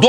2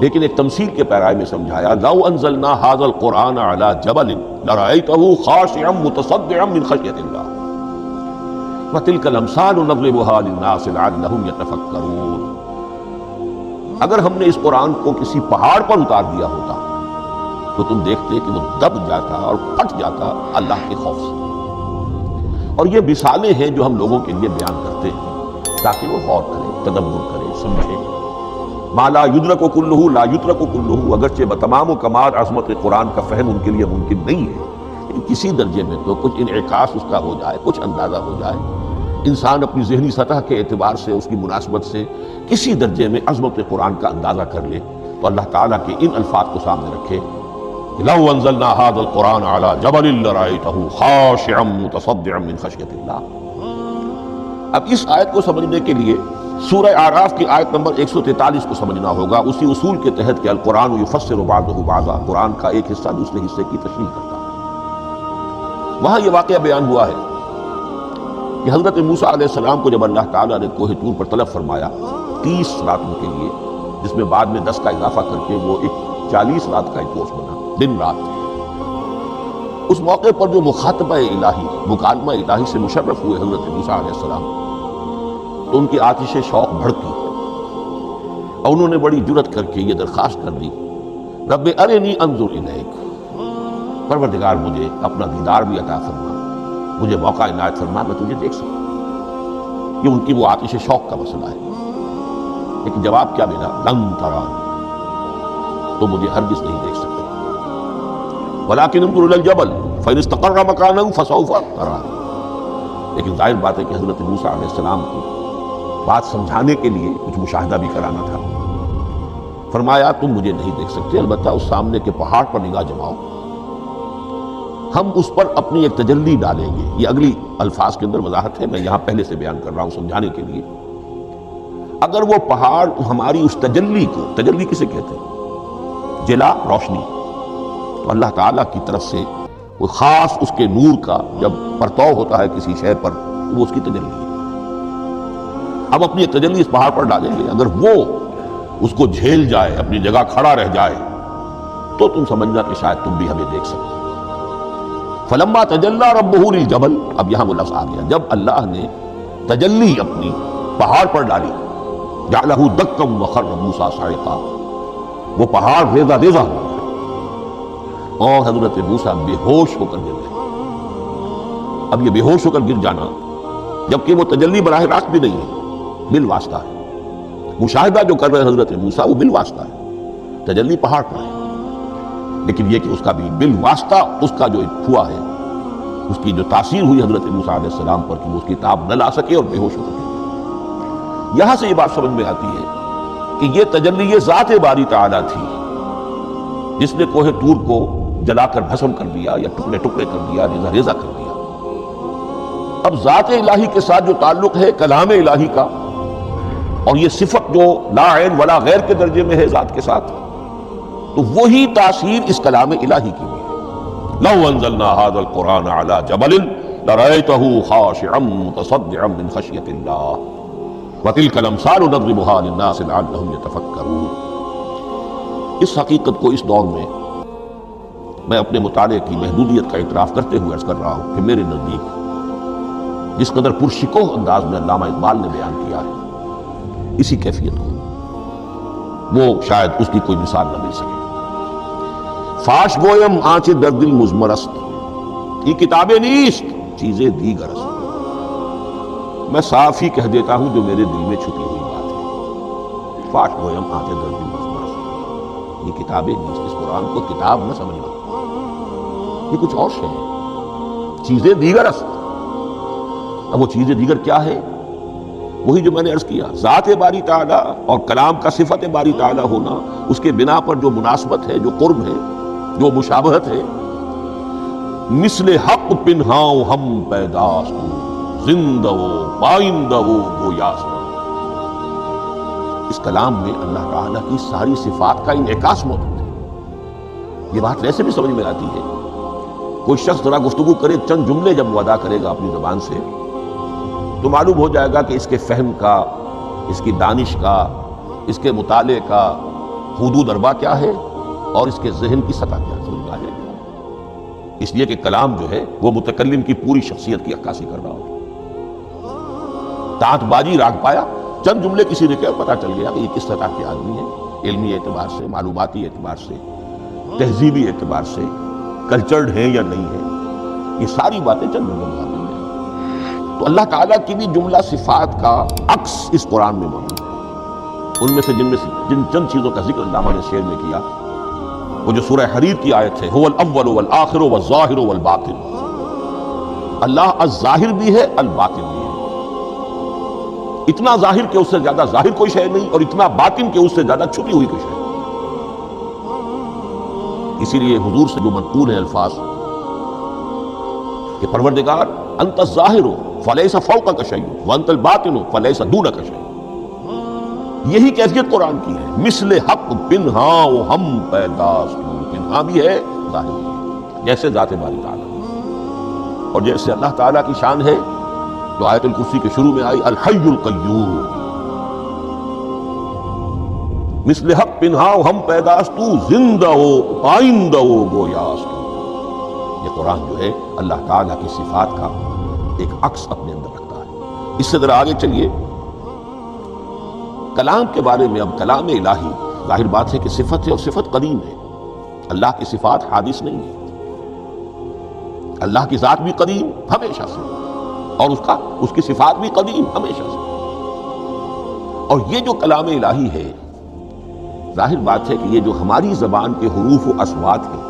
لیکن ایک تمثیل کے پیرائے میں سمجھایا لو انزلنا ھذا القرآن علی جبل لرأیتہ خاشعا متصدعا من خشیۃ اللہ وتلک الامثال نضربها للناس لعلهم يتفکرون۔ اگر ہم نے اس قرآن کو کسی پہاڑ پر اتار دیا ہوتا تو تم دیکھتے کہ وہ دب جاتا اور پھٹ جاتا اللہ کے خوف سے۔ اور یہ مثالیں ہیں جو ہم لوگوں کے لیے بیان کرتے ہیں تاکہ وہ غور کریں، تدبر کریں، سمجھیں۔ ما لا یدرک کلہ لا یترک کلہ، اگرچہ بتمام و کمال عظمت قرآن کا فہم ان کے لیے ممکن نہیں ہے، لیکن کسی درجے میں تو کچھ انعکاس اس کا ہو جائے، کچھ اندازہ ہو جائے، انسان اپنی ذہنی سطح کے اعتبار سے اس کی مناسبت سے کسی درجے میں عظمت قرآن کا اندازہ کر لے تو اللہ تعالیٰ کے ان الفاظ کو سامنے رکھے لو انزلنا ھذا القرآن علی جبل لرأیتہ خاشعا متصدعا من خشیۃ اللہ۔ اب اس آیت کو سمجھنے کے لیے سورہ اعراف کی آیت نمبر 143 کو سمجھنا ہوگا، اسی اصول کے تحت کہ القرآن یفسر بعضہ بعضا، قرآن کا ایک حصہ دوسرے حصے کی تشریح کرتا ہے۔ وہاں یہ واقعہ بیان ہوا ہے کہ حضرت موسیٰ علیہ السلام کو جب اللہ تعالیٰ نے کوہ طور پر طلب فرمایا 30 راتوں کے لیے، جس میں بعد میں 10 کا اضافہ کر کے وہ ایک 40 رات کا ایک کورس بنا، دن رات، اس موقع پر جو مخاطبہ الہی، مکالمہ الہی سے مشرف ہوئے حضرت موسیٰ علیہ السلام، تو ان کی آتش شوق بھڑکی اور انہوں نے بڑی جرأت کر کے یہ درخواست کر دی رب ارنی انظر الیک، پروردگار مجھے اپنا دیدار بھی عطا فرما، مجھے موقع عنایت فرما، میں تجھے دیکھ سکوں۔ یہ ان کی وہ آتش شوق کا مسئلہ ہے، لیکن جواب کیا ملا؟ لن ترانی، تو مجھے ہرگز نہیں دیکھ سکتے، ولکن انظر الی الجبل فإن استقر مکانہ فسوف ترانی۔ لیکن ظاہر بات ہے کہ حضرت موسیٰ علیہ السلام کو بات سمجھانے کے لیے کچھ مشاہدہ بھی کرانا تھا۔ فرمایا تم مجھے نہیں دیکھ سکتے، البتہ اس سامنے کے پہاڑ پر نگاہ جماؤ، ہم اس پر اپنی ایک تجلی ڈالیں گے۔ یہ اگلی الفاظ کے اندر وضاحت ہے، میں یہاں پہلے سے بیان کر رہا ہوں سمجھانے کے لیے۔ اگر وہ پہاڑ ہماری اس تجلی کو، تجلی کسے کہتے ہیں؟ جلا، روشنی، تو اللہ تعالیٰ کی طرف سے وہ خاص اس کے نور کا جب پرتو ہوتا ہے کسی شے پر تو وہ اس کی تجلی ہے۔ ہم اپنی ایک تجلی اس پہاڑ پر ڈالیں گے، اگر وہ اس کو جھیل جائے، اپنی جگہ کھڑا رہ جائے، تو تم سمجھنا کہ شاید تم بھی ہمیں دیکھ سکتے۔ فلما تجلی ربہ للجبل، اب یہاں وہ لفظ آ گیا، جب اللہ نے تجلی اپنی پہاڑ پر ڈالی، جعلہ دکا وخر موسیٰ صعقا، وہ پہاڑ ریزہ ریزہ ہو گیا اور حضرت موسیٰ بے ہوش ہو کر گر گئے۔ اب یہ بے ہوش ہو کر گر جانا، جبکہ وہ تجلی براہ راست بھی نہیں ہے، بالواسطہ ہے۔ مشاہدہ جو کر رہے حضرت موسیٰ وہ بالواسطہ ہے، تجلی پہاڑ پر ہے، لیکن یہ کہ اس کا بھی بالواسطہ اس کا جو ہوا ہے، اس کی جو تاثیر ہوئی حضرت موسیٰ علیہ السلام پر کہ وہ اس کی تاب نہ لا سکے اور بے ہوش ہو کر گر گئے۔ یہاں سے یہ بات سمجھ میں آتی ہے کہ یہ تجلی یہ ذات باری تعالیٰ تھی جس نے کوہ طور کو جلا کر بھسم کر دیا یا ٹکڑے ٹکڑے کر دیا، ریزہ ریزہ کر دیا۔ اب ذات الہی کے ساتھ جو تعلق ہے کلام الہی کا، اور یہ صفت جو لا عین ولا غیر کے درجے میں ہے ذات کے ساتھ، تو وہی تاثیر اس کلام الہی کی بھی ہے۔ لو انزلنا ھذا القرآن علی جبل لرأیتہ خاشعا متصدعا من خشیۃ اللہ وتلک الامثال نضربها للناس لعلهم يتفکرون۔ اس حقیقت کو اس دور میں میں اپنے مطالعے کی محدودیت کا اعتراف کرتے ہوئے عرض کر رہا ہوں کہ میرے نزدیک جس قدر پرشکوہ انداز میں علامہ اقبال نے بیان کیا ہے اسی کیفیت کو، وہ شاید اس کی کوئی مثال نہ مل سکے۔ فاش گویم آنچ در دل مزمرست، یہ کتابیں نیست چیزیں دیگر است۔ میں صاف ہی کہہ دیتا ہوں جو میرے دل میں چھپی ہوئی بات ہے۔ فاش گویم آنچ در دل مزمرست، یہ کتابیں نیست، اس قرآن کو کتاب نہ سمجھنا، یہ کچھ اور شے ہے، چیزیں دیگر است۔ اب وہ چیزیں دیگر کیا ہے؟ وہی جو میں نے عرض کیا، ذات باری تعالیٰ اور کلام کا صفت باری تعالیٰ ہونا، اس کے بنا پر جو مناسبت ہے، جو قرب ہے، جو مشابہت ہے۔ مثل حق پنہاؤ ہم پیداست، زندہ و پائندہ و گویاست۔ اس کلام میں اللہ تعالیٰ کی ساری صفات کا انعکاس موجود ہے۔ یہ بات ویسے بھی سمجھ میں آتی ہے، کوئی شخص ذرا گفتگو کرے، چند جملے جب وہ ادا کرے گا اپنی زبان سے، تو معلوم ہو جائے گا کہ اس کے فہم کا، اس کی دانش کا، اس کے مطالعے کا، حدود اربع کیا ہے اور اس کے ذہن کی سطح کیا ہے. اس لیے کہ کلام جو ہے وہ متکلم کی پوری شخصیت کی عکاسی کر رہا ہو. تانت بازی راگ پایا، چند جملے کسی نے کہا، پتہ چل گیا کہ یہ کس سطح کے آدمی ہے، علمی اعتبار سے، معلوماتی اعتبار سے، تہذیبی اعتبار سے کلچرڈ ہیں یا نہیں ہیں. یہ ساری باتیں چند جملوں میں آتی ہیں. تو اللہ تعالیٰ کی بھی جملہ صفات کا عکس اس قرآن میں موجود ہے. ان میں سے جن چند چیزوں کا ذکر علامہ نے شعر میں کیا، وہ جو سورہ حریر کی آیت ہے، هو الاول والآخر والظاہر والباطن. اللہ الظاہر بھی ہے، الباطن بھی ہے. اتنا ظاہر کہ اس سے زیادہ ظاہر کوئی شے نہیں، اور اتنا باطن کہ اس سے زیادہ چھپی ہوئی کوئی شے. اسی لیے حضور سے جو منقول ہے الفاظ کہ پروردگار انت الظاہر فلیس فوقک شیء وانت الباطن فلیس دونک شیء. یہی کیفیت قرآن کی ہے. مثل حق پنہا و ہم پیداست، پنہا بھی ہے، ظاہر بھی ہے، جیسے ذات باری تعالیٰ. اور جیسے اللہ تعالیٰ کی شان ہے جو آیت الکرسی کے شروع میں آئی، الحی القیوم. مثل حق پنہا و ہم پیداست، زندہ ہو آئندہ ہو گویاست. یہ قرآن جو ہے اللہ تعالیٰ کی صفات کا ایک عکس اپنے اندر رکھتا ہے. اس سے ذرا آگے چلیے. کلام کے بارے میں اب کلام الہی ظاہر بات ہے کہ صفت ہے، اور صفت قدیم ہے. اللہ کی صفات حادث نہیں ہے. اللہ کی ذات بھی قدیم ہمیشہ سے، اور اس کی صفات بھی قدیم ہمیشہ سے. اور یہ جو کلام الہی ہے، ظاہر بات ہے کہ یہ جو ہماری زبان کے حروف و اصوات ہیں،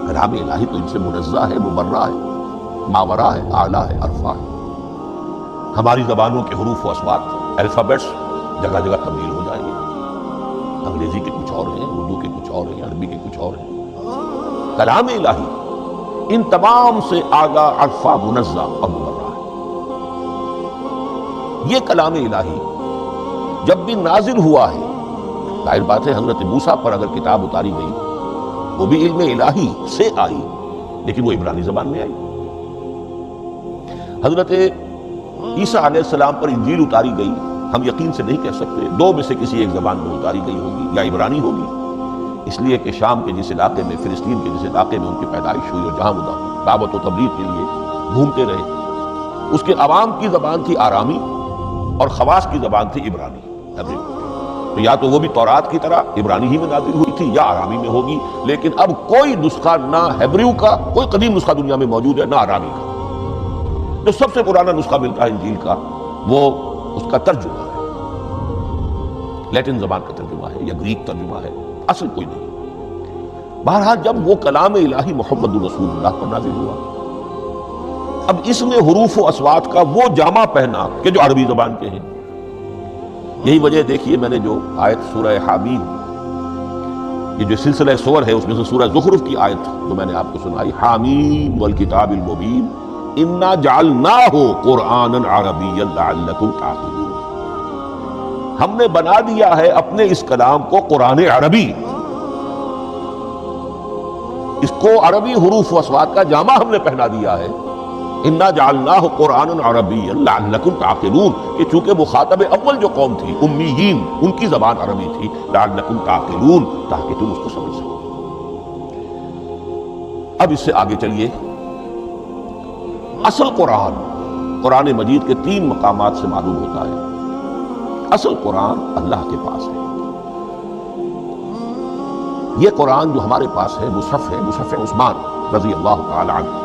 کلام الہی تو ان سے منزہ ہے، مبرہ ہے، ماورا ہے، اعلیٰ ہے، عرفہ ہے. ہماری زبانوں کے حروف و اصوات، الفابیٹس جگہ جگہ تبدیل ہو جائیں گے. انگریزی کے کچھ اور ہیں، اردو کے کچھ اور ہیں، عربی کے کچھ اور ہیں. کلام الہی ان تمام سے آگاہ، عرفہ، منزہ اور مبرہ ہے. یہ کلام الہی جب بھی نازل ہوا ہے، ظاہر بات ہے حضرت موسیٰ پر اگر کتاب اتاری گئی وہ بھی علم الہی سے آئی، لیکن وہ عبرانی زبان میں آئی. حضرت عیسیٰ علیہ السلام پر انجیل اتاری گئی، ہم یقین سے نہیں کہہ سکتے، دو میں سے کسی ایک زبان میں اتاری گئی ہوگی، یا عبرانی ہوگی، اس لیے کہ شام کے جس علاقے میں، فلسطین کے جس علاقے میں ان کی پیدائش ہوئی اور جہاں وہ دعوت و تبلیغ کے لیے گھومتے رہے، اس کے عوام کی زبان تھی آرامی اور خواص کی زبان تھی عبرانی. تو یا تو وہ بھی تورات کی طرح عبرانی ہی میں نازل ہوئی تھی یا آرامی میں ہوگی. لیکن اب کوئی نسخہ نہ ہیبریو کا، کوئی قدیم نسخہ دنیا میں موجود ہے، نہ آرامی کا. جو سب سے پرانا نسخہ ملتا ہے انجیل کا، وہ اس کا ترجمہ ہے، لیٹن زبان کا ترجمہ ہے یا گریک ترجمہ ہے، اصل کوئی نہیں. بہرحال جب وہ کلام الہی محمد رسول اللہ پر نازل ہوا، اب اس نے حروف و اصوات کا وہ جامہ پہنا کہ جو عربی زبان کے ہیں. یہی وجہ دیکھیے، میں نے جو آیت سورہ حامیم، یہ جو سلسلہ سور ہے اس میں سے سورہ زخرف کی آیت جو میں نے آپ کو سنائی، حامیم والکتاب المبین انا جعلناہ قرآنا عربیا لعلکم تعقلون. ہم نے بنا دیا ہے اپنے اس کلام کو قرآن عربی، اس کو عربی حروف و اصوات کا جامہ ہم نے پہنا دیا ہے. انا جعلناہ قرآنا عربیا لعلکم تعقلون، کہ چونکہ مخاطب اول جو قوم تھی امیین، ان کی زبان عربی تھی، لعلکم تعقلون، تاکہ تم اس کو سمجھ سکو. اب اس سے آگے چلیے. اصل قرآن مجید کے 3 مقامات سے معلوم ہوتا ہے. اصل قرآن اللہ کے پاس ہے. یہ قرآن جو ہمارے پاس ہے، مصحف ہے، مصحف عثمان رضی اللہ تعالی عنہ،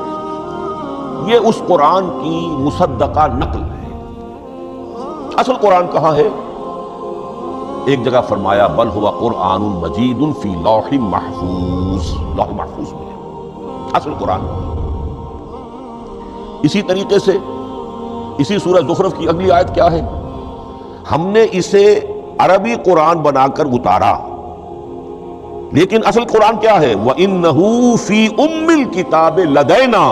یہ اس قرآن کی مصدقہ نقل ہے. اصل قرآن کہاں ہے؟ ایک جگہ فرمایا بل ہوا قرآن مجید فی لوح محفوظ، لوح محفوظ میں ہے اصل قرآن. اسی طریقے سے اسی سورہ زخرف کی اگلی آیت کیا ہے؟ ہم نے اسے عربی قرآن بنا کر اتارا، لیکن اصل قرآن کیا ہے؟ وَإِنَّهُ فِي أُمِّ الْكِتَابِ لَدَيْنَا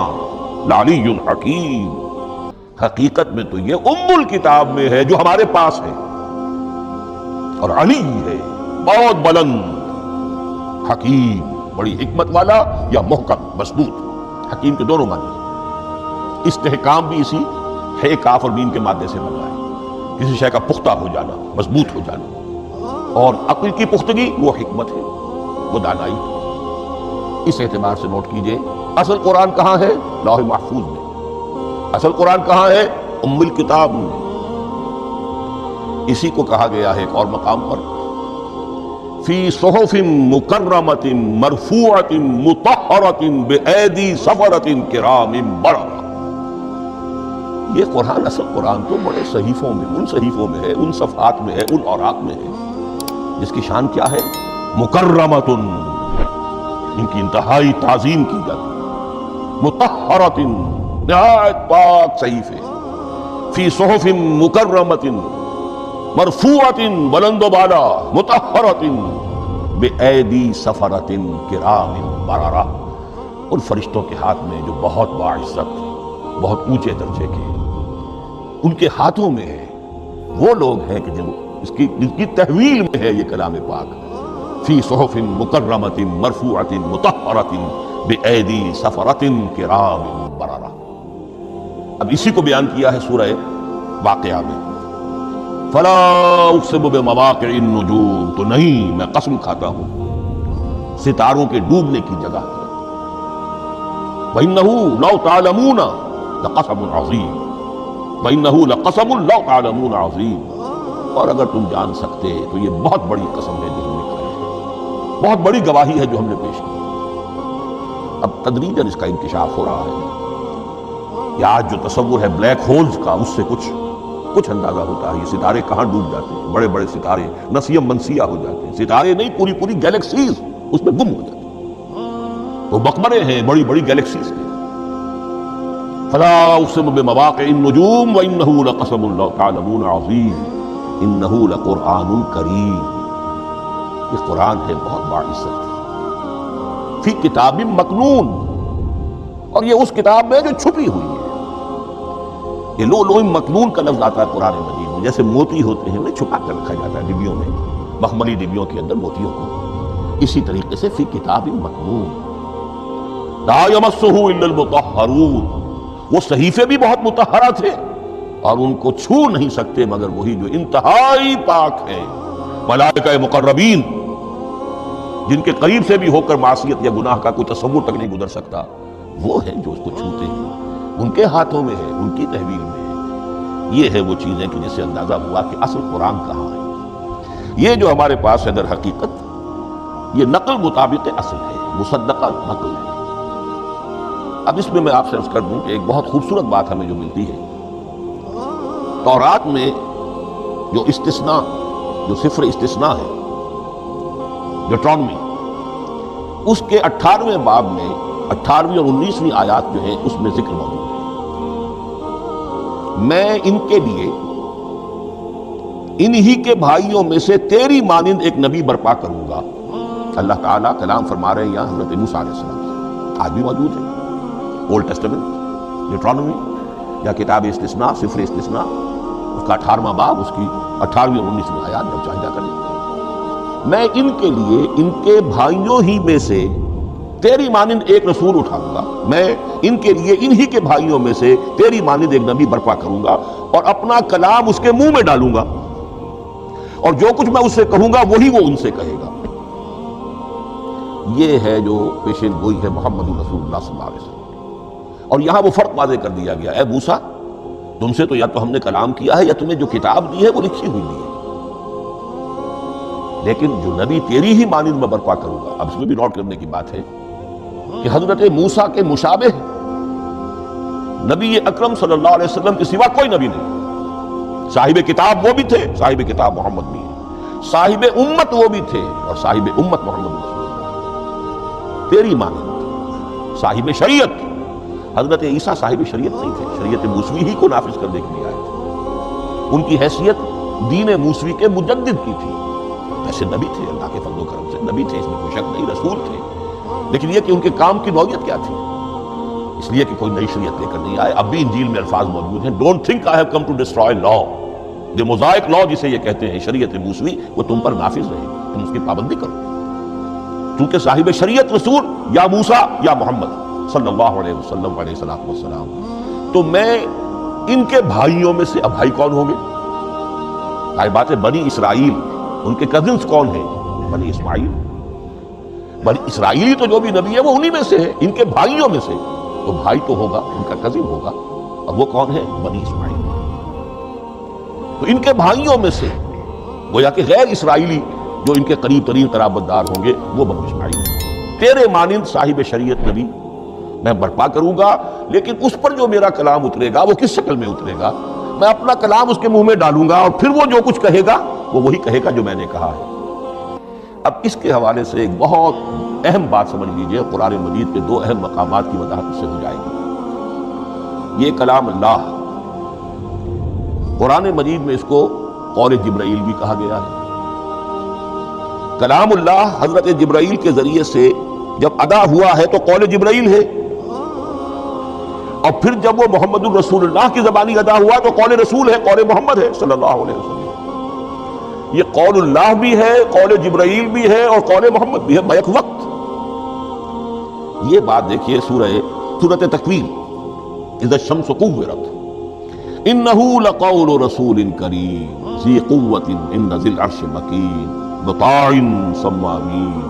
لَعَلِيٌّ حَكِيمٌ. حقیقت میں تو یہ ام الکتاب میں ہے جو ہمارے پاس ہے، اور علی ہے بہت بلند، حکیم بڑی حکمت والا، یا محکم مضبوط. حکیم کے دونوں معنی. استحکام بھی اسی ہے کاف اور میم کے مادے سے بنا ہے، کسی شے کا پختہ ہو جانا، مضبوط ہو جانا. اور عقل کی پختگی وہ حکمت ہے، وہ دانائی ہے۔ اس اعتبار سے نوٹ کیجئے اصل قرآن کہاں ہے؟ لوح محفوظ میں۔ اصل قرآن کہاں ہے؟ ام الکتاب میں۔ اسی کو کہا گیا ہے ایک اور مقام پر فی صحف مکرمۃ مرفوعۃ مطہرۃ بأیدی سفرۃ کرام بررہ۔ یہ قرآن، اصل قرآن تو بڑے صحیفوں میں، ان صحیفوں میں ہے، ان صفحات میں ہے، ان اوراق میں ہے، جس کی شان کیا ہے؟ مکرمۃ، ان کی انتہائی تعظیم کی جاتی، مطہرۃ، نہایت پاک صحیفے، فی صحف مکرمۃ مرفوعۃ، بلند و بالا، مطہرۃ بأیدی سفرۃ کرام بررہ، ان فرشتوں کے ہاتھ میں جو بہت باعزت، بہت اونچے درجے کے، ان کے ہاتھوں میں ہے۔ وہ لوگ ہیں کہ جن کی تحویل میں ہے یہ کلام پاک، فی صحف مکرمۃ مرفوعۃ مطہرۃ بأیدی سفرۃ کرام بررہ۔ اب اسی کو بیان کیا ہے سورہ واقعہ میں، فلا اقسم بمواقع النجوم، تو نہیں، میں قسم کھاتا ہوں ستاروں کے ڈوبنے کی جگہ پر۔ وَإِنَّهُ لَوْ تَعْلَمُونَ لَقَسَمٌ عَظِيمٌ، وَإِنَّهُ لَقَسَمٌ لَوْ تَعْلَمُونَ عَظِيمٌ، اور اگر تم جان سکتے تو یہ بہت بڑی قسم ہے جو ہم نے کھائی ہے، بہت بڑی گواہی ہے جو ہم نے پیش کی۔ اب تدریجاً اس کا انکشاف ہو رہا ہے کہ آج جو تصور ہے بلیک ہولز کا، اس سے کچھ اندازہ ہوتا ہے یہ ستارے کہاں ڈوب جاتے ہیں۔ بڑے بڑے ستارے نسیم منسیہ ہو جاتے ہیں، ستارے نہیں، پوری گیلیکسیز اس میں گم ہو جاتی ہیں، وہ مقبرے ہیں بڑی بڑی گیلیکسیز کے۔ فلا اقسم بمواقع النجوم وانه لقسم لو تعلمون عظیم انه لقرآن کریم، یہ قرآن ہے بہت باعزت، فی کتاب مکنون، اور یہ اس کتاب میں جو چھپی ہوئی ہے۔ یہ لؤلؤ مکنون کا لفظ آتا ہے قرآن مجید میں، جیسے موتی ہوتے ہیں انہیں چھپا کر رکھا جاتا ہے ڈبیوں میں، مخملی ڈبیوں کے اندر موتیوں کو، اسی طریقے سے فی کتاب مکنون لا یمسہ الا المطہرون، وہ صحیفے بھی بہت مطہرہ تھے اور ان کو چھو نہیں سکتے مگر وہی جو انتہائی پاک ہیں، ملائکہ مقربین، جن کے قریب سے بھی ہو کر معصیت یا گناہ کا کوئی تصور تک نہیں گزر سکتا، وہ ہیں جو اس کو چھوتے ہیں، ان کے ہاتھوں میں ہے، ان کی تحویل میں ہے۔ یہ ہے وہ چیزیں کہ جس سے اندازہ ہوا کہ اصل قرآن کہاں ہے۔ یہ جو ہمارے پاس ہے در حقیقت یہ نقل مطابق اصل ہے، مصدقہ نقل ہے۔ اب اس میں آپ سے عرض کر دوں کہ ایک بہت خوبصورت بات ہمیں جو ملتی ہے، تورات میں جو استثناء، جو صفر استثناء ہے، ڈیوٹرانومی، اس کے 18ویں باب میں 18ویں اور 19ویں آیات جو ہیں اس میں ذکر موجود ہے، میں ان کے لیے انہی کے بھائیوں میں سے تیری مانند ایک نبی برپا کروں گا۔ اللہ تعالیٰ کلام فرما رہے ہیں یہاں حضرت موسیٰ علیہ السلام سے، آج بھی موجود ہے اولڈ ٹیسٹمنٹ، ڈیوٹرانومی یا کتاب استثناء، صفر استثناء، اس کا 18واں باب، اس کی 18ویں اور 19ویں آیات جب چاہے جا کر لیں۔ میں ان کے لیے ان کے بھائیوں ہی میں سے تیری مانند ایک رسول اٹھاؤں گا، میں ان کے لیے انہی کے بھائیوں میں سے تیری مانند ایک نبی برپا کروں گا اور اپنا کلام اس کے منہ میں ڈالوں گا، اور جو کچھ میں اس سے کہوں گا وہی وہ ان سے کہے گا۔ یہ ہے جو پیشین گوئی ہے محمد رسول اللہ صلی اللہ علیہ وسلم۔ اور یہاں وہ فرق واضح کر دیا گیا، اے موسیٰ تم سے تو یا تو ہم نے کلام کیا ہے یا تمہیں جو کتاب دی ہے وہ لکھی ہوئی دی ہے، لیکن جو نبی تیری ہی مانند میں برپا کروں گا۔ اب اس میں بھی نوٹ کرنے کی بات ہے کہ حضرت موسیٰ کے مشابہ نبی اکرم صلی اللہ علیہ وسلم کے سوا کوئی نبی نہیں۔ صاحب کتاب وہ بھی تھے، صاحب کتاب محمد بھی ہے، صاحب امت وہ بھی تھے اور صاحب امت محمد رسول اللہ تیری مانند۔ صاحب شریعت، حضرت عیسیٰ صاحب شریعت نہیں تھے، شریعت موسوی ہی کو نافذ کرنے کے لیے آئے تھے، ان کی حیثیت دین موسوی کے مجدد کی تھی۔ ایسے نبی تھے، اللہ کے فضل و کرم سے نبی تھے، اس میں کوئی شک نہیں، رسول تھے، لیکن یہ کہ ان کے کام کی نوعیت کیا تھی، اس لیے کہ کوئی نئی شریعت لے کر نہیں آئے۔ اب بھی انجیل میں الفاظ موجود ہیں، don't think I have come to destroy law, جو موزائک لا جسے یہ کہتے ہیں، شریعت موسوی، وہ تم پر نافذ رہے گی، تم اس کی پابندی کرو، کیونکہ صاحب شریعت رسول یا موسیٰ یا محمد صلی اللہ علیہ وسلم علیہ السلام، تو میں ان کے بھائیوں میں سے، اب بھائی کون ہوں گے؟ بات ہے بنی اسرائیل، ان کے کزنز کون ہیں؟ بنی اسماعیل. بنی اسرائیلی تو جو بھی نبی ہے وہ انہی میں سے ہے، ان کے بھائیوں میں سے. تو بھائی تو ہوگا، ان کا کزن ہوگا، اور وہ کون ہے؟ بنی اسماعیل. تو ان کے بھائیوں میں سے گویا کہ غیر اسرائیلی جو ان کے قریب ترین قرابت دار ہوں گے وہ بنی اسماعیل. تیرے مانند صاحب شریعت نبی میں برپا کروں گا، لیکن اس پر جو میرا کلام اترے گا وہ کس شکل میں اترے گا؟ میں اپنا کلام اس کے منہ میں ڈالوں گا، اور پھر وہ جو کچھ کہے گا وہ وہی کہے گا جو میں نے کہا ہے. اب اس کے حوالے سے ایک بہت اہم بات سمجھ لیجئے، قرآن مجید کے دو اہم مقامات کی وضاحت اس سے ہو جائے گی. یہ کلام اللہ، قرآن مجید میں اس کو قول جبرائیل بھی کہا گیا ہے. کلام اللہ حضرت جبرائیل کے ذریعے سے جب ادا ہوا ہے تو قول جبرائیل ہے، اور پھر جب وہ محمد الرسول اللہ کی زبانی ادا ہوا تو قول رسول ہے، قول محمد ہے صلی اللہ علیہ وسلم. یہ قول اللہ بھی ہے، قول جبرائیل بھی ہے، اور قول محمد بھی ہے بیک وقت. یہ بات دیکھیے سورۃ تکویر، اذا الشمس کورت، انہ لقول رسول کریم ذی قوۃ عند ذی العرش مکین مطاع ثم امین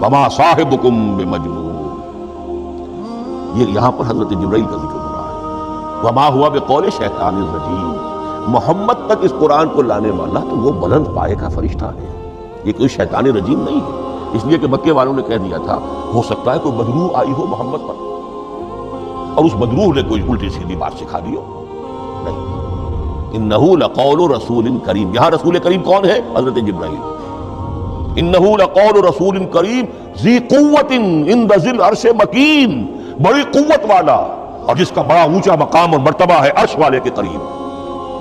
وما صاحبکم بمجنون. یہ یہاں پر حضرت جبرائیل کا ذکر ہو رہا ہے. وما ہوا بقول شیطان الرجیم. محمد تک اس قرآن کو لانے والا تو وہ بلند پائے کا فرشتہ ہے، یہ کوئی شیطان رجیم نہیں ہے. اس لیے کہ مکے والوں نے کہہ دیا تھا ہو سکتا ہے کوئی بدروح آئی ہو محمد پر، اور اس بدروح نے کوئی الٹی سیدھی بات سکھا دی ہو. نہیں، انہ لقول رسول کریم. یہاں رسول کریم کون ہے؟ حضرت جبرائیل. انہ لقول رسول کریم ذی قوت عند ذی العرش مکین، بڑی قوت والا اور جس کا بڑا اونچا مقام اور مرتبہ ہے عرش والے کے قریب.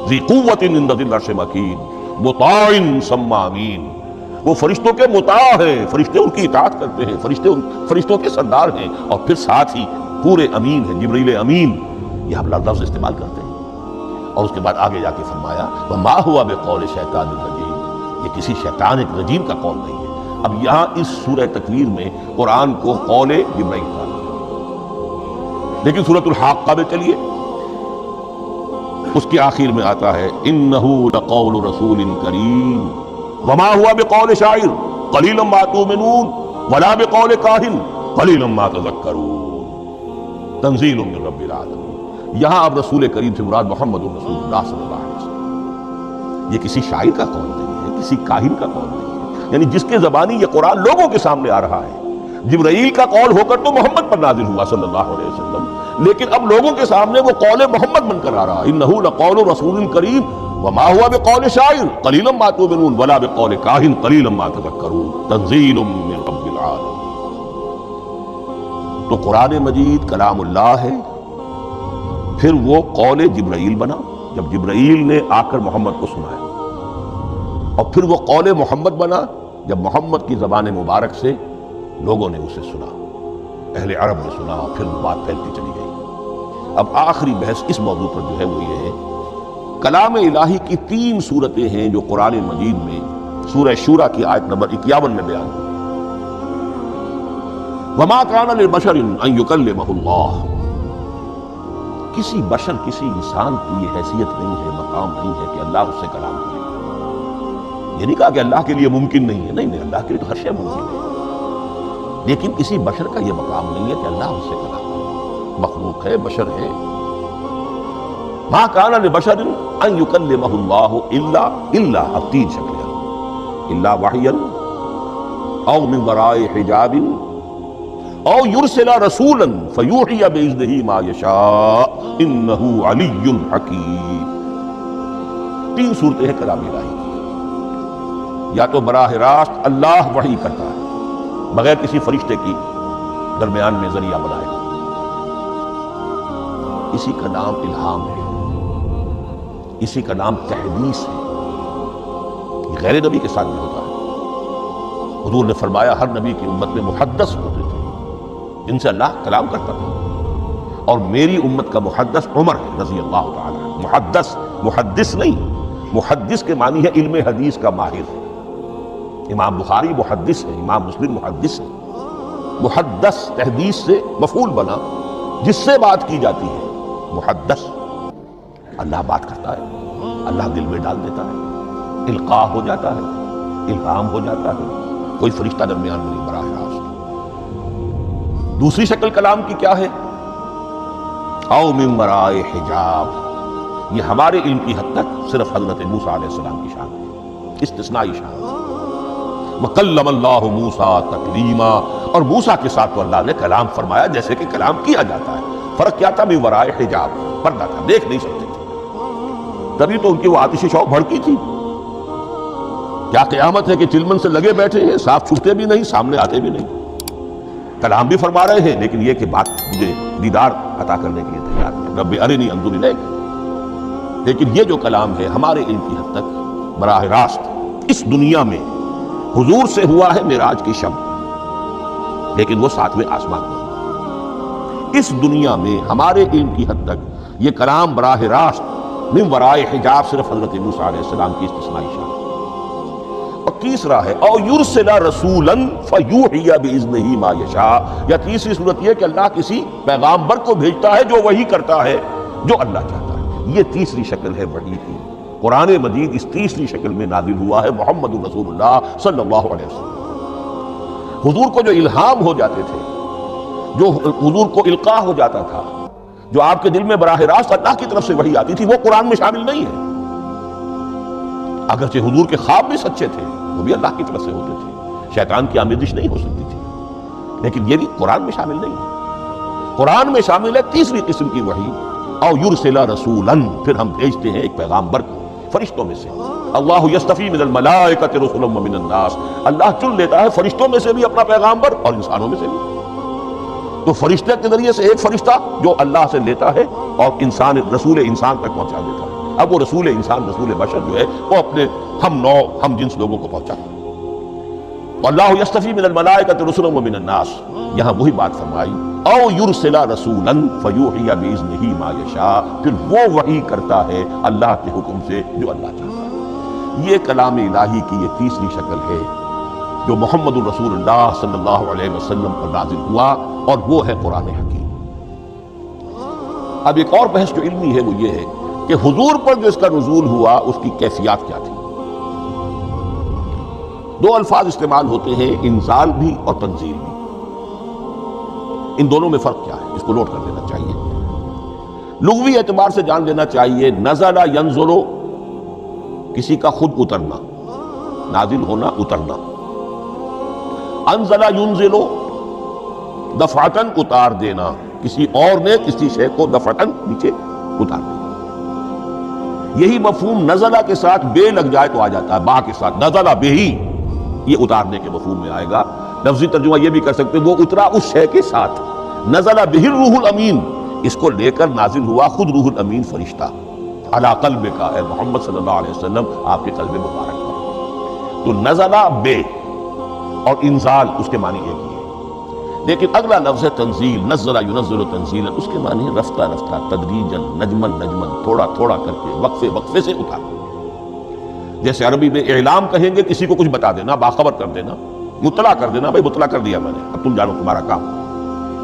ذی قوت عند ذی العرش مکین مطاع ثم امین. وہ فرشتوں کے مطاع ہیں، فرشتے ان کی اطاعت کرتے ہیں، فرشتوں کے سردار ہیں، اور پھر ساتھ ہی پورے امین ہیں. جبرائیل امین یہ ہم لفظ استعمال کرتے ہیں. اور اس کے بعد آگے جا کے فرمایا وما ہوا بقول شیطان الرجیم. یہ کسی شیطان ایک رجیم کا قول نہیں ہے. اب یہاں اس سورہ تکویر میں قرآن کو قول جبرائیل کہا، لیکن سورۃ الحاقہ میں چلیے اس کے آخر میں آتا ہے انہ لقول رسول کریم وما ہوا بقول شاعر قلیلا ما تؤمنون ولا بقول کاہن قلیلا ما تذکرون تنزیل من رب العالمین. یہاں اب رسول کریم سے مراد محمد رسول اللہ صلی اللہ علیہ وسلم. یہ کسی شاعر کا قول نہیں ہے، کسی کاہن کا قول نہیں ہے. یعنی جس کے زبانی یہ قرآن لوگوں کے سامنے آ رہا ہے. جبرائیل کا قول ہو کر تو محمد پر نازل ہوا صلی اللہ علیہ وسلم، لیکن اب لوگوں کے سامنے وہ قول محمد بن کر آ رہا. انہ لقول رسول کریم وما ہوا بقول شاعر قلیلا ما تؤمنون ولا بقول کاہن قلیلا ما تذکرون تنزیل من رب العالمین. تو قرآن مجید کلام اللہ ہے، پھر وہ قول جبرائیل بنا جب جبرائیل نے آ کر محمد کو سنایا، اور پھر وہ قول محمد بنا جب محمد کی زبان مبارک سے لوگوں نے اسے سنا، اہل عرب نے سنا، اور پھر بات پھیلتی چلی گئی. اب آخری بحث اس موضوع پر جو ہے وہ یہ ہے، کلام الہی کی 3 صورتیں ہیں جو قرآن مجید میں سورہ شورى کی آیت نمبر 51 میں بیان ہوئی. وما كان لبشر ان يكلمه اللہ. کسی بشر، کسی انسان کی یہ حیثیت نہیں ہے، مقام نہیں ہے کہ اللہ اس سے کلام کرے. یہ نہیں کہا کہ اللہ کے لیے ممکن نہیں ہے، نہیں، اللہ کے لیے تو ہر شے ممکن ہے، لیکن کسی بشر کا یہ مقام نہیں ہے کہ اللہ اس سے کلام کرے. مخلوق ہے، بشر ہے. ما كان لبشر ان يكلمه الله الا اب 3 شکلیں، الا وحیا او من وراء حجاب او يرسل رسولا فيوحي باذنه ما يشاء انه علی حکیم. 3 صورتیں ہیں کلام الہی کی. یا تو براہ راست اللہ وحی کرتا ہے بغیر کسی فرشتے کی درمیان میں ذریعہ بنائے، اسی کا نام الہام ہے، اسی کا نام تحدیث ہے. یہ غیر نبی کے ساتھ بھی ہوتا ہے. حضور نے فرمایا ہر نبی کی امت میں محدث ہوتے تھے جن سے اللہ کلام کرتا تھا، اور میری امت کا محدث عمر ہے رضی اللہ تعالی. محدث نہیں، محدث کے معنی ہے علم حدیث کا ماہر. امام بخاری محدث ہے، امام مسلم محدث ہے. محدث تحدیث سے مفعول بنا جس سے بات کی جاتی ہے. محدث اللہ بات کرتا ہے، اللہ دل میں ڈال دیتا ہے، القاء ہو جاتا ہے. الہام ہو جاتا ہے، کوئی فرشتہ درمیان میں نہیں براہ راست۔ دوسری شکل کلام کی کیا ہے؟ او من ورائے حجاب، یہ ہمارے علم کی حد تک صرف حضرت موسیٰ علیہ السلام کی شان ہے، استثنائی شان۔ وَكَلَّمَ اللَّهُ مُوسَىٰ تَكْلِيمًا، اور موسیٰ کے ساتھ تو اللہ نے کلام فرمایا جیسے کہ کلام کیا جاتا ہے۔ فرق کیا تھا؟ من ورائے حجاب، پردہ تھا، دیکھ نہیں سکتے تھے، تبھی تو ان کی وہ آتش شوق بھڑکی تھی۔ کیا قیامت ہے کہ چلمن سے لگے بیٹھے ہیں، صاف چھپتے بھی نہیں، سامنے آتے بھی نہیں، کلام بھی فرما رہے ہیں، لیکن یہ کہ بات مجھے دیدار عطا کرنے کے لیے تیار ہے، رب ارنی انظر الیک۔ لیکن یہ جو کلام ہے ہمارے علم کی حد تک براہ راست اس دنیا میں حضور سے ہوا ہے معراج کی شب، لیکن وہ 7ویں آسمان میں۔ اس دنیا میں ہمارے علم کی حد تک یہ کلام براہ راست من ورائے حجاب صرف حضرت موسیٰ علیہ السلام کی استثنائی شان۔ اور تیسرا ہے او یرسل رسولا فیوحی باذنہ ما یشاء، یا تیسری صورت یہ کہ اللہ کسی پیغامبر کو بھیجتا ہے جو وحی کرتا ہے جو اللہ چاہتا ہے۔ یہ تیسری شکل ہے وحی کی۔ قرآن مجید اس تیسری شکل میں نازل ہوا ہے، محمد رسول اللہ صلی اللہ علیہ وسلم۔ حضور کو جو الہام ہو جاتے تھے، جو حضور کو القاء ہو جاتا تھا، جو آپ کے دل میں براہ راست اللہ کی طرف سے وحی آتی تھی، وہ قرآن میں شامل نہیں ہے۔ اگرچہ حضور کے خواب بھی سچے تھے، وہ بھی اللہ کی طرف سے ہوتے تھے، شیطان کی آمیزش نہیں ہو سکتی تھی، لیکن یہ بھی قرآن میں شامل نہیں ہے۔ قرآن میں شامل ہے تیسری قسم کی وحی، او یرسل رسولا، پھر ہم بھیجتے ہیں ایک پیغامبر کو فرشتوں میں سے۔ اللہ یصطفی من الملائکۃ رسلا ومن الناس، اللہ چن لیتا ہے فرشتوں میں سے بھی اپنا پیغامبر اور انسانوں میں سے بھی۔ تو فرشتے کے ذریعے سے ایک فرشتہ جو اللہ سے لیتا ہے اور انسان رسول انسان تک پہنچا دیتا ہے۔ اب وہ رسول انسان، رسول بشر جو ہے وہ اپنے ہم نوع ہم جنس لوگوں کو پہنچاتا ہے۔ اللہ یصطفی من الملائکۃ رسلا ومن الناس، یہاں وہی بات فرمائی او یرسل رسولا فیوحی باذنہ ما یشاء، پھر وہ وحی کرتا ہے اللہ کے حکم سے جو اللہ چاہتا ہے۔ یہ کلام الہی کی یہ تیسری شکل ہے جو محمد الرسول اللہ صلی اللہ علیہ وسلم پر نازل ہوا، اور وہ ہے قرآن حکیم۔ اب ایک اور بحث جو علمی ہے وہ یہ ہے کہ حضور پر جو اس کا نزول ہوا اس کی کیفیات کیا تھی۔ دو الفاظ استعمال ہوتے ہیں، انزال بھی اور تنزیل بھی۔ ان دونوں میں فرق کیا ہے اس کو نوٹ کر لینا چاہیے۔ لغوی اعتبار سے جان لینا چاہیے، نزل ینزل کسی کا خود اترنا، نازل ہونا، اترنا۔ انزل ینزل دفعتاً اتار دینا، کسی اور نے کسی شے کو دفعتاً نیچے اتار دیا۔ یہی مفہوم نزلہ کے ساتھ بے لگ جائے تو آ جاتا ہے، با کے ساتھ نزلہ بہ، یہ اتارنے کے مفہوم میں آئے گا۔ لفظی ترجمہ یہ بھی کر سکتے ہیں وہ اترا اس شے کے ساتھ۔ نزل بہ الروح الامین، اس کو لے کر نازل ہوا خود روح الامین فرشتہ علی قلبک، اے محمد صلی اللہ علیہ وسلم آپ کے قلب مبارک پر۔ تو نزل بے اور انزال اس کے معنی ایک ہی ہے، لیکن اگلا لفظ ہے تنزیل، نزل ینزل تنزیلا، اس کے معنی ہے رفتہ رفتہ، تدریجاً، نجمن نجمن، تھوڑا تھوڑا کر کے، وقفے وقفے سے اتارنا۔ جیسے عربی میں اعلام کہیں گے کسی کو کچھ بتا دینا، باخبر کر دینا، مطلع کر دینا، بھائی مطلع کر دیا میں نے، اب تم جانو تمہارا کام،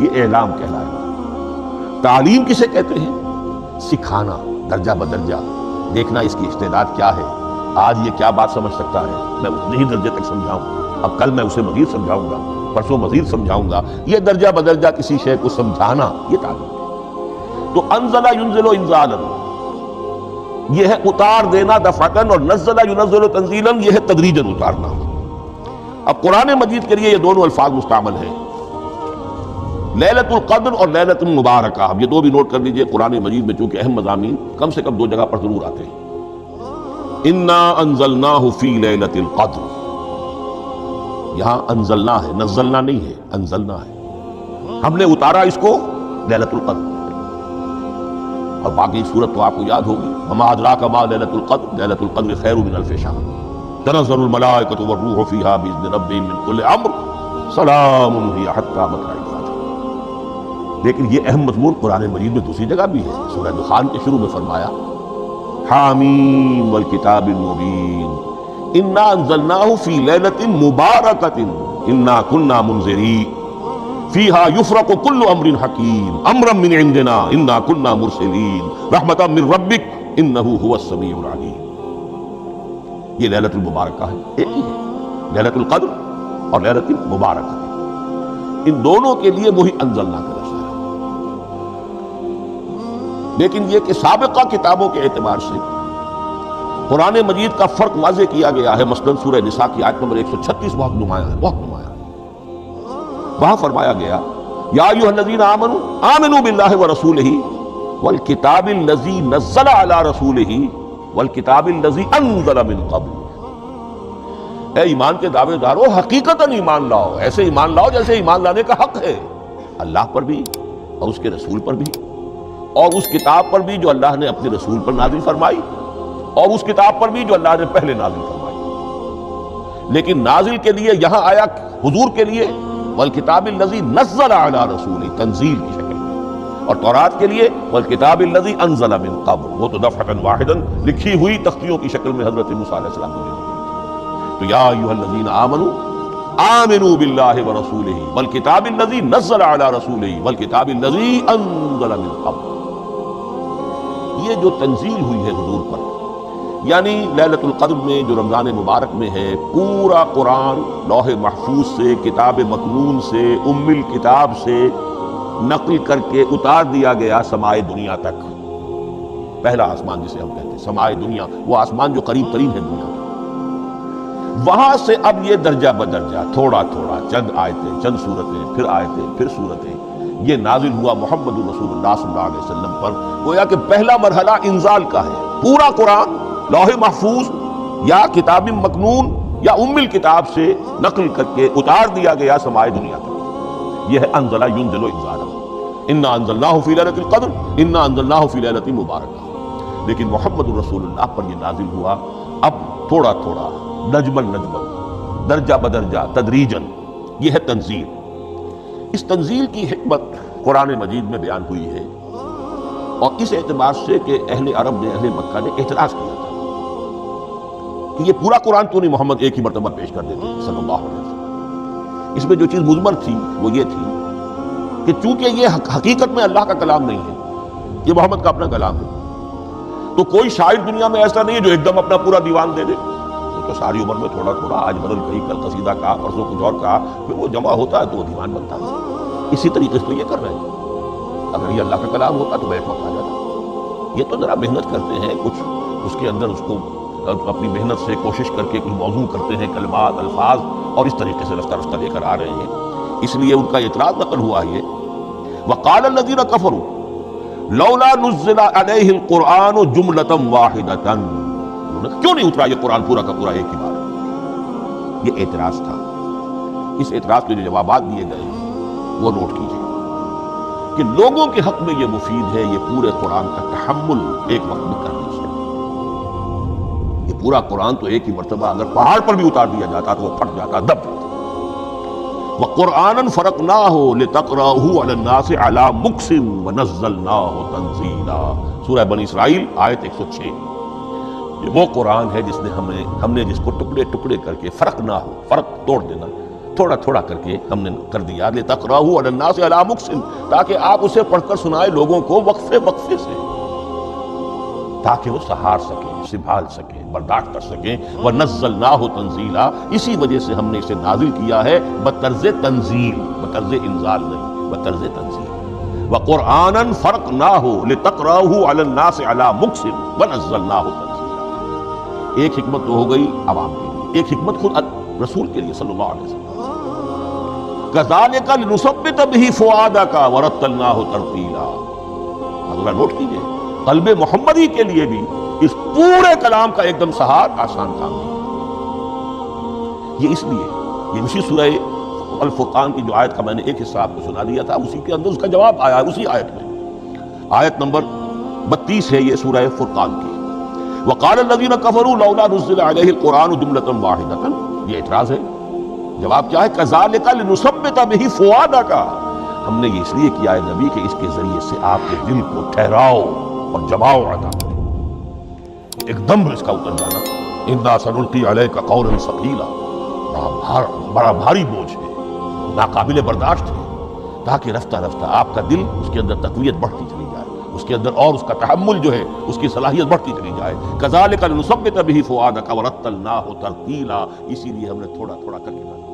یہ اعلام کہلائے گا۔ تعلیم کسے کہتے ہیں؟ سکھانا، درجہ بدرجہ، دیکھنا اس کی استعداد کیا ہے، آج یہ کیا بات سمجھ سکتا ہے، میں اتنے ہی درجے تک سمجھاؤں، اب کل میں اسے مزید سمجھاؤں گا، پرسوں مزید سمجھاؤں گا۔ یہ درجہ بدرجہ کسی شے کو سمجھانا، یہ تعلیم ہے۔ تو انزل ینزل انزالا، یہ ہے اتار دینا دفعتاً، اور نزل ینزل تنزیلا، یہ ہے تدریجاً اتارنا۔ اب قرآن مجید کے لیے یہ دونوں الفاظ مستعمل ہیں، لیلۃ القدر اور لیلۃ المبارکہ۔ اب یہ دو بھی نوٹ کر لیجئے، قرآن مجید میں چونکہ اہم مضامین کم سے کم دو جگہ پر ضرور آتے ہیں۔ انا انزلناہ فی لیلۃ القدر، یہاں انزلنا ہے، نزلنا نہیں ہے، انزلنا ہے، ہم نے اتارا اس کو لیلۃ القدر۔ اور باقی صورت تو آپ کو یاد ہوگی، وما ادراک ما لیلۃ القدر، لیلۃ القدر خیر من الف شہر، تنزل الملائکۃ والروح فیہا باذن ربہم من کل امر، سلام ہی حتی مطلع الفجر۔ لیکن یہ اہم مضمون قرآن مجید میں دوسری جگہ بھی ہے، سورہ دخان کے شروع میں فرمایا حامیم والکتاب المبین انا انزلناہ فی لیلۃ مبارکۃ انا کنا منذرین فیہا یفرق کل امر حکیم امرا من عندنا انا کنا مرسلین رحمتا من ربک انہ هو السمیع العلیم۔ یہ لیلۃ المبارکہ ہے، ایک ہی ہے۔ لیلۃ القدر اور لیلۃ المبارک، ان دونوں کے لیے وہی انزلنا کا لفظ ہے۔ لیکن یہ کہ سابقہ کتابوں کے اعتبار سے قرآن مجید کا فرق واضح کیا گیا ہے۔ مثلا سورہ نساء کی آیت نمبر 136 بہت نمایاں ہے، بہت نمایاں ہے۔ وہاں فرمایا گیا یا ایھا الذین آمنوا آمنوا باللہ ورسولہ والکتاب الذی نزل علی رسولہ والکتاب الذی انزل من قبل۔ اے ایمان کے دعوے دارو، حقیقتاً ایمان لاؤ، ایسے ایمان لاؤ جیسے ایمان لانے کا حق ہے، اللہ پر بھی اور اس کے رسول پر بھی، اور اس کتاب پر بھی جو اللہ نے اپنے رسول پر نازل فرمائی، اور اس کتاب پر بھی جو اللہ نے پہلے نازل فرمائی۔ لیکن نازل کے لیے یہاں آیا حضور کے لیے والکتاب الذی نزل علی رسولہ، تنزیل کی شکل میں، اور تورات کے لیے والکتاب الذی انزل من قبل، وہ تو دفعۃ واحدہ لکھی ہوئی تختیوں کی شکل میں حضرت موسیٰ علیہ السلام کو دی۔ تو یا ایھا الذین آمنوا آمنوا باللہ ورسولہ والکتاب الذی نزل علی رسولہ والکتاب الذی انزل من قبل۔ یہ جو تنزیل ہوئی ہے حضور پر، یعنی لیلۃ القدر میں جو رمضان مبارک میں ہے، پورا قرآن لوح محفوظ سے، کتاب مکنون سے، ام الکتاب سے نقل کر کے اتار دیا گیا سمائے دنیا تک۔ پہلا آسمان جسے ہم کہتے ہیں سمائے دنیا، وہ آسمان جو قریب ترین ہے دنیا کے، وہاں سے اب یہ درجہ بدرجہ تھوڑا تھوڑا، چند آیتیں، چند سورتیں، پھر آیتیں، پھر سورتیں، یہ نازل ہوا محمد رسول اللہ صلی اللہ علیہ وسلم پر۔ گویا کہ پہلا مرحلہ انزال کا ہے، پورا قرآن لوح محفوظ یا کتاب مکنون یا ام الکتاب سے نقل کر کے اتار دیا گیا سمائے دنیا تک۔ یہ ہے انزل ینزل انزالا، انا انزلناہ فی لیلۃ القدر انا انزلناہ فی لیلۃ مبارکہ۔ لیکن محمد رسول اللہ پر یہ نازل ہوا اب تھوڑا تھوڑا، نجماً نجماً، درجہ بدرجہ، تدریجاً۔ یہ ہے تنزیل۔ اس تنزیل کی حکمت قرآن مجید میں بیان ہوئی ہے، اور اس اعتبار سے کہ اہل عرب نے، اہل مکہ نے اعتراض کیا تھا کہ یہ پورا قرآن تو نہیں محمد ایک ہی مرتبہ پیش کر دیتے صلی اللہ علیہ وسلم۔ اس میں جو چیز مضمر تھی وہ یہ تھی کہ چونکہ یہ حقیقت میں اللہ کا کلام نہیں ہے، یہ محمد کا اپنا کلام ہے، تو کوئی شاعر دنیا میں ایسا نہیں ہے جو ایک دم اپنا پورا دیوان دے دے۔ وہ تو ساری عمر میں تھوڑا تھوڑا، آج بدل کہیں، کل قصیدہ کہا، پرسوں کچھ اور کہا، پھر وہ جمع ہوتا ہے تو وہ دیوان بنتا ہے۔ اسی طریقے سے تو یہ کر رہے ہیں۔ اگر یہ اللہ کا کلام ہوتا تو بیک وقت آ جاتا۔ یہ تو ذرا محنت کرتے ہیں، کچھ اس کے اندر اس کو اپنی محنت سے کوشش کر کے کچھ موضوع کرتے ہیں، کلمات، الفاظ، اور اس طریقے سے رفتہ رفتہ لے کر آ رہے ہیں۔ اس لیے ان کا اعتراض نقل ہوا یہ وقال الذین کفروا لولا نزل علیہ القرآن جملۃ واحدۃ، کیوں نہیں اترا یہ قرآن پورا کا پورا ایک ہی بار؟ یہ اعتراض تھا۔ اس اعتراض کے جو جوابات دیے گئے وہ نوٹ کیجیے کہ لوگوں کے حق میں یہ مفید ہے یہ پورے قرآن کا تحمل ایک وقت میں کرنے سے۔ یہ پورا قرآن تو ایک ہی مرتبہ اگر پہاڑ پر بھی اتار دیا جاتا تو وہ پھٹ جاتا، دب جاتا۔ وَقُرْآنًا فَرَقْنَاهُ لِتَقْرَأَهُ عَلَى النَّاسِ عَلَى مُكْثٍ وَنَزَّلْنَاهُ تَنزِيلًا، سورہ بنی اسرائیل آیت 106۔ یہ وہ قرآن ہے جس نے ہم نے جس کو ٹکڑے ٹکڑے کر کے فرقناہ، فرق توڑ دینا، تھوڑا تھوڑا کر کے ہم نے کر دیا، لِتَقْرَأَهُ عَلَى النَّاسِ عَلَى مُكْثٍ، تاکہ آپ اسے پڑھ کر سنائے لوگوں کو وقفے وقفے سے، تاکہ وہ سہار سکیں، سنبھال سکیں، برداشت کر سکیں۔ وَنَزَّلْنَاهُ تَنزِيلًا، اسی وجہ سے ہم نے اسے نازل کیا ہے بطرز تنزیل، بطرز انزال نہیں، بطرز تنزیل۔ وَقُرْآنًا فَرَقْنَاهُ لِتَقْرَأَهُ عَلَى النَّاسِ عَلَى مُكْثٍ وَنَزَّلْنَاهُ تَنزِيلًا۔ ایک حکمت تو ہو گئی عوام کے لیے، ایک حکمت خود رسول کے لیے صلی اللہ علیہ وسلم۔ كَذَلِكَ لِنُثَبِّتَ بِهِ فُؤَادَكَ وَرَتَّلْنَاهُ تَرْتِيلًا۔ اگلا نوٹ کیجئے، قلب محمدی کے لیے بھی اس پورے کلام کا ایک دم سہار آسان کام نہیں۔ یہ اس لیے یہ اسی سورہ الفرقان کی جو آیت کا میں نے ایک حصہ آپ کو سنا دیا تھا، اسی کے اندر اس کا جواب آیا ہے، اسی آیت میں، آیت نمبر 32 ہے یہ سورہ فرقان کی۔ وقال الذین کفروا لولا نزل علیہ القرآن جملۃ واحدۃ، یہ اعتراض ہے۔ جواب کیا ہے؟ کذالک لنثبت بہ فؤادک، ہم نے یہ اس لیے کیا ہے نبی کہ اس کے ذریعے سے آپ کے دل کو ٹھہراؤ اور جماؤ عطا کرے، ایک دم اس کا اتر جانا۔ انا سنلقی علیک قولا ثقیلا، بڑا بھاری بوجھ ہے، ناقابل برداشت ہے، تاکہ رفتہ رفتہ آپ کا دل، اس کے اندر تقویت بڑھتی چلی جائے۔ اس کے اندر اور اس کا تحمل جو ہے اس کی صلاحیت بڑھتی چلی جائے. کذالک لنثبت بہ فؤادک ورتلناہ ترتیلا، اسی لیے ہم نے تھوڑا تھوڑا کر کے